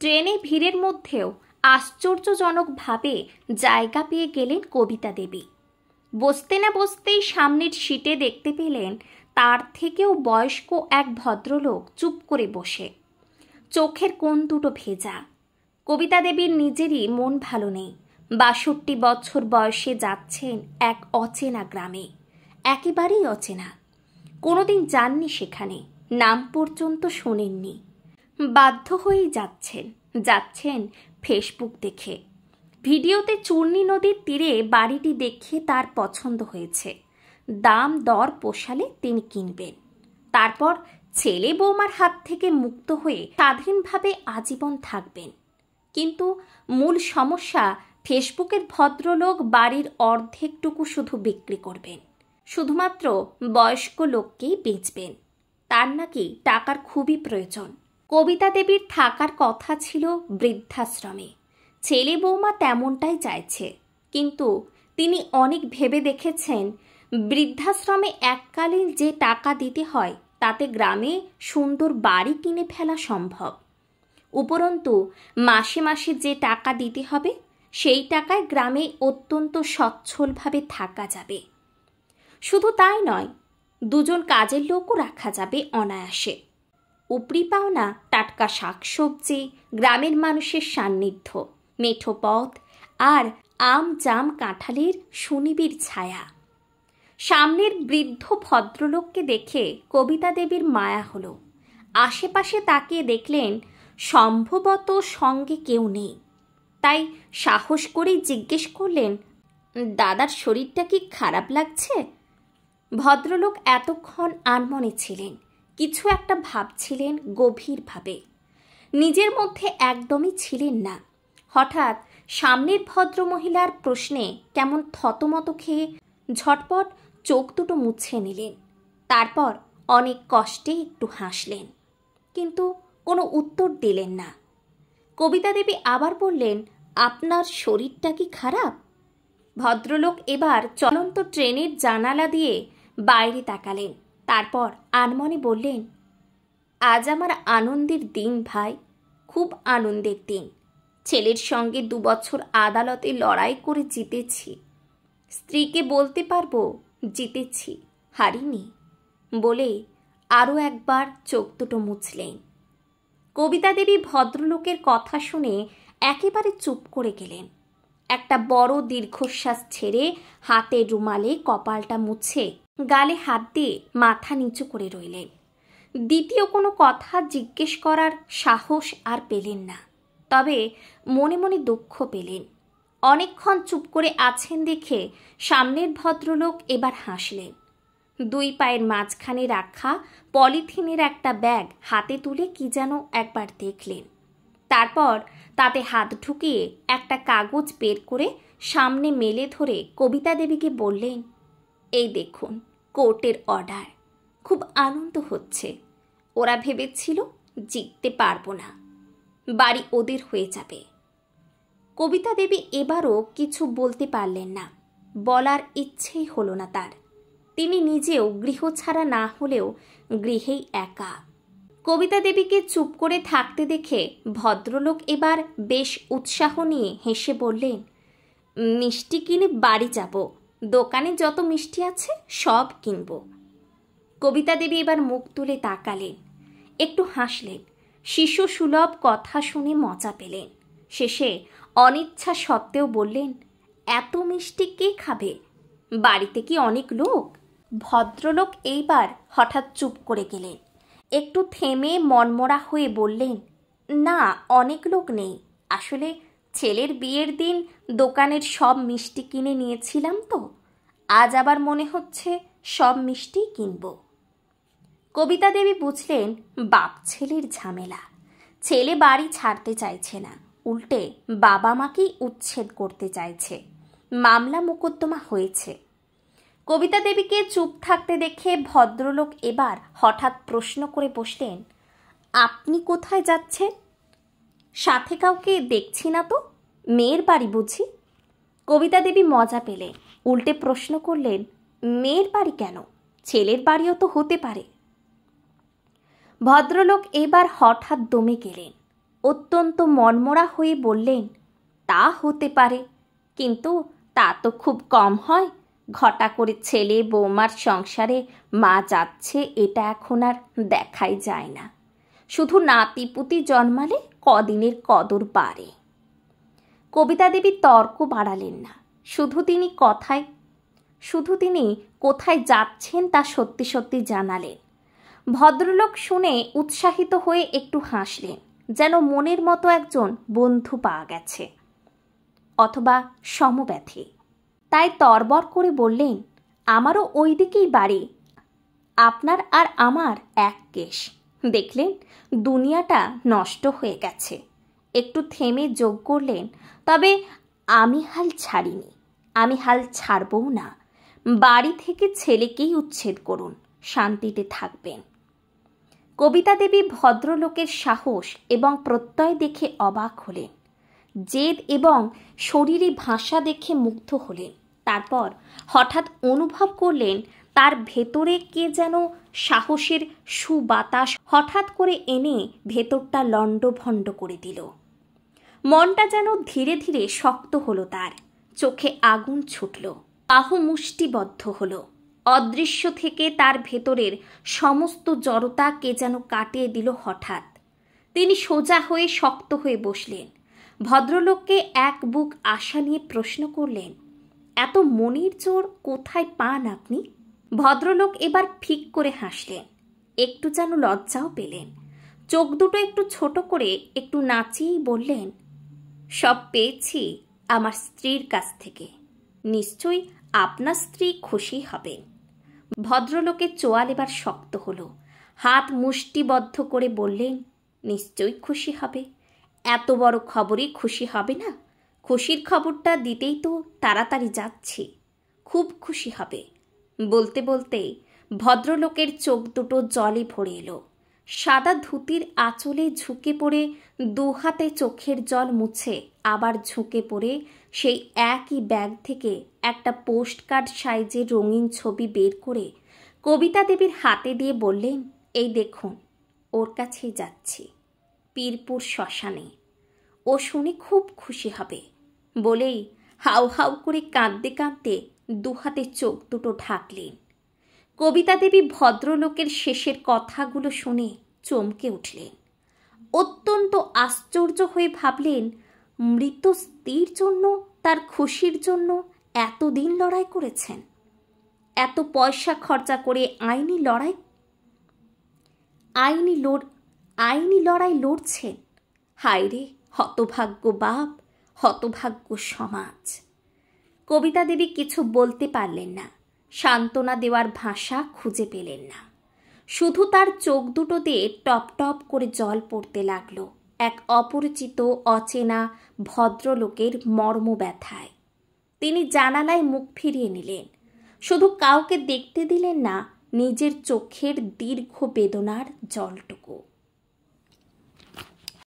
ট্রেনে ভিড়ের মধ্যেও আশ্চর্যজনকভাবে জায়গা পেয়ে গেলেন কবিতা দেবী। বসতে না বসতেই সামনের সিটে দেখতে পেলেন তার থেকেও বয়স্ক এক ভদ্রলোক চুপ করে বসে, চোখের কোণ দুটো ভেজা। কবিতা দেবীর নিজেরই মন ভালো নেই। ৬২ বছর বয়সে যাচ্ছেন এক অচেনা গ্রামে, একেবারেই অচেনা। কোনোদিন যাননি সেখানে, নাম পর্যন্ত শোনেননি। বাধ্য হয়েই যাচ্ছেন ফেসবুক দেখে। ভিডিওতে চূর্ণী নদীর তীরে বাড়িটি দেখে তার পছন্দ হয়েছে। দাম দর পোষালে তিনি কিনবেন। তারপর ছেলে বৌমার হাত থেকে মুক্ত হয়ে স্বাধীনভাবে আজীবন থাকবেন। কিন্তু মূল সমস্যা, ফেসবুকের ভদ্রলোক বাড়ির অর্ধেকটুকু শুধু বিক্রি করবেন, শুধুমাত্র বয়স্ক লোককেই বেচবেন। তার নাকি টাকার খুবই প্রয়োজন। কবিতা দেবীর থাকার কথা ছিল বৃদ্ধাশ্রমে। ছেলে বৌমা তেমনটাই চাইছে, কিন্তু তিনি অনেক ভেবে দেখেছেন বৃদ্ধাশ্রমে এককালীন যে টাকা দিতে হয় তাতে গ্রামে সুন্দর বাড়ি কিনে ফেলা সম্ভব। উপরন্তু মাসে মাসে যে টাকা দিতে হবে সেই টাকায় গ্রামে অত্যন্ত সচ্ছলভাবে থাকা যাবে। শুধু তাই নয়, দুজন কাজের লোকও রাখা যাবে অনায়াসে। উপরি পাওনা টাটকা শাকসবজি, গ্রামের মানুষের সান্নিধ্য, মেঠো পথ আর আম জাম কাঁঠালের সুনিবিড় ছায়া। সামনের বৃদ্ধ ভদ্রলোককে দেখে কবিতা দেবীর মায়া হলো। আশেপাশে তাকিয়ে দেখলেন সম্ভবত সঙ্গে কেউ নেই। তাই সাহস করেই জিজ্ঞেস করলেন, দাদার শরীরটা কি খারাপ লাগছে? ভদ্রলোক এতক্ষণ আনমনে ছিলেন, কিছু একটা ভাবছিলেন গভীরভাবে। নিজের মধ্যে একদমই ছিলেন না। হঠাৎ সামনের ভদ্রমহিলার প্রশ্নে কেমন থতমত খেয়ে ঝটপট চোখ দুটো মুছে নিলেন। তারপর অনেক কষ্টে একটু হাসলেন, কিন্তু কোনো উত্তর দিলেন না। কবিতা দেবী আবার বললেন, আপনার শরীরটা কি খারাপ? ভদ্রলোক এবার চলন্ত ট্রেনের জানালা দিয়ে বাইরে তাকালেন। তারপর আনমনে বললেন, আজ আমার আনন্দের দিন ভাই, খুব আনন্দের দিন। ছেলের সঙ্গে ২ বছর আদালতে লড়াই করে জিতেছি। স্ত্রীকে বলতে পারবো জিতেছি, হারিনি। বলে আরও একবার চোখ দুটো মুছলেন। কবিতা দেবী ভদ্রলোকের কথা শুনে একেবারে চুপ করে গেলেন। একটা বড় দীর্ঘশ্বাস ছেড়ে হাতের রুমালে কপালটা মুছে গালে হাত দিয়ে মাথা নিচু করে রইলেন। দ্বিতীয় কোনো কথা জিজ্ঞেস করার সাহস আর পেলেন না। তবে মনে মনে দুঃখ পেলেন। অনেকক্ষণ চুপ করে আছেন দেখে সামনের ভদ্রলোক এবার হাসলেন। ২ পায়ের মাঝখানে রাখা পলিথিনের একটা ব্যাগ হাতে তুলে কি যেন একবার দেখলেন। তারপর তাতে হাত ঢুকিয়ে একটা কাগজ বের করে সামনে মেলে ধরে কবিতা দেবীকে বললেন, এই দেখুন কোর্টের অর্ডার। খুব আনন্দ হচ্ছে। ওরা ভেবেছিল জিততে পারবো না, বাড়ি ওদের হয়ে যাবে। কবিতা দেবী এবারও কিছু বলতে পারলেন না, বলার ইচ্ছেই হলো না তার। তিনি নিজেও গৃহ ছাড়া না হলেও গৃহেই একা। কবিতা দেবীকে চুপ করে থাকতে দেখে ভদ্রলোক এবার বেশ উৎসাহ নিয়ে হেসে বললেন, মিষ্টি কিনে বাড়ি যাব, দোকানে যত মিষ্টি আছে সব কিনব। কবিতা দেবী এবার মুখ তুলে তাকালেন, একটু হাসলেন। শিশু সুলভ কথা শুনে মজা পেলেন। শেষে অনিচ্ছা সত্ত্বেও বললেন, এত মিষ্টি কে খাবে? বাড়িতে কি অনেক লোক? ভদ্রলোক এইবার হঠাৎ চুপ করে গেলেন। একটু থেমে মনমরা হয়ে বললেন, না, অনেক লোক নেই। আসলে ছেলের বিয়ের দিন দোকানের সব মিষ্টি কিনে নিয়েছিলাম তো, আজ আবার মনে হচ্ছে সব মিষ্টিই কিনব। কবিতা দেবী বুঝলেন বাপ ছেলের ঝামেলা। ছেলে বাড়ি ছাড়তে চাইছে না, উল্টে বাবা মাকেই উচ্ছেদ করতে চাইছে। মামলা মোকদ্দমা হয়েছে। কবিতা দেবীকে চুপ থাকতে দেখে ভদ্রলোক এবার হঠাৎ প্রশ্ন করে বসলেন, আপনি কোথায় যাচ্ছেন? সাথে কাউকে দেখছি না তো, মেয়ের বাড়ি বুঝি? কবিতা দেবী মজা পেলেন, উল্টে প্রশ্ন করলেন, মেয়ের বাড়ি কেন? ছেলের বাড়িও তো হতে পারে। ভদ্রলোক এবার হঠাৎ দমে গেলেন। অত্যন্ত মনমরা হয়ে বললেন, তা হতে পারে, কিন্তু তা তো খুব কম হয়। ঘটা করে ছেলে বৌমার সংসারে মা যাচ্ছে, এটা এখন আর দেখাই যায় না। শুধু নাতিপুতি জন্মালে কদিনের কদর বাড়ে। কবিতা দেবী তর্ক বাড়ালেন না, শুধু তিনি কোথায় যাচ্ছেন তা সত্যি সত্যি জানালেন। ভদ্রলোক শুনে উৎসাহিত হয়ে একটু হাসলেন, যেন মনের মতো একজন বন্ধু পাওয়া গেছে, অথবা সমব্যথী। তাই তরবর করে বললেন, আমারও ওই দিকেই বাড়ি, আপনার আর আমার এক কেশ। দেখলেন দুনিয়াটা নষ্ট হয়ে গেছে। একটু থেমে যোগ করলেন, তবে আমি হাল ছাড়িনি, আমি হাল ছাড়বও না। বাড়ি থেকে ছেলেকেই উচ্ছেদ করুন, শান্তিতে থাকবেন। কবিতা দেবী ভদ্রলোকের সাহস এবং প্রত্যয় দেখে অবাক হলেন, জেদ এবং শরীরী ভাষা দেখে মুগ্ধ হলেন। তারপর হঠাৎ অনুভব করলেন তার ভেতরে কে যেন সাহসের সুবাতাস হঠাৎ করে এনে ভেতরটা লণ্ডভণ্ড করে দিল। মনটা যেন ধীরে ধীরে শক্ত হলো, তার চোখে আগুন ছুটল, বাহু মুষ্টিবদ্ধ হলো। অদৃশ্য থেকে তার ভেতরের সমস্ত জড়তা কে যেন কাটিয়ে দিল হঠাৎ। তিনি সোজা হয়ে শক্ত হয়ে বসলেন। ভদ্রলোককে এক বুক আশা নিয়ে প্রশ্ন করলেন, এত মনের জোর কোথায় পান আপনি? ভদ্রলোক এবার ফিক করে হাসলেন, একটু যেন লজ্জাও পেলেন। চোখ দুটো একটু ছোট করে একটু নাচিয়েই বললেন, সব পেয়েছি আমার স্ত্রীর কাছ থেকে। নিশ্চয়ই আপনার স্ত্রী খুশি হবেন। ভদ্রলোকের চোয়াল এবার শক্ত হলো, হাত মুষ্টিবদ্ধ করে বললেন, নিশ্চয়ই খুশি হবে। এত বড় খবরই খুশি হবে না? খুশির খবরটা দিতেই তো তাড়াতাড়ি যাচ্ছি, খুব খুশি হবে। বলতে বলতে ভদ্রলোকের চোখ দুটো জলে ভরে এলো। সাদা ধুতির আঁচলে ঝুঁকে পড়ে দু হাতে চোখের জল মুছে আবার ঝুঁকে পড়ে সেই একই ব্যাগ থেকে একটা পোস্টকার্ড সাইজের রঙিন ছবি বের করে কবিতা দেবীর হাতে দিয়ে বললেন, এই দেখুন, ওর কাছেই যাচ্ছি, পীরপুর শ্মশানে। ও শুনে খুব খুশি হবে। বলেই হাউ হাউ করে কাঁদতে কাঁদতে দু হাতে চোখ দুটো ঢাকলেন। কবিতা দেবী ভদ্রলোকের শেষের কথাগুলো শুনে চমকে উঠলেন। অত্যন্ত আশ্চর্য হয়ে ভাবলেন, মৃত স্ত্রীর জন্য, তার খুশির জন্য এতদিন লড়াই করেছেন, এত পয়সা খরচা করে আইনি লড়াই লড়ছেন। হায় রে, হতভাগ্য বাপ, হতভাগ্য সমাজ। কবিতা দেবী কিছু বলতে পারলেন না, সান্ত্বনা দেওয়ার ভাষা খুঁজে পেলেন না। শুধু তার চোখ দুটো দিয়ে টপ টপ করে জল পড়তে লাগলো এক অপরিচিত অচেনা ভদ্রলোকের মর্ম ব্যথায়। তিনি জানালায় মুখ ফিরিয়ে নিলেন, শুধু কাউকে দেখতে দিলেন না নিজের চোখের দীর্ঘ বেদনার জলটুকু।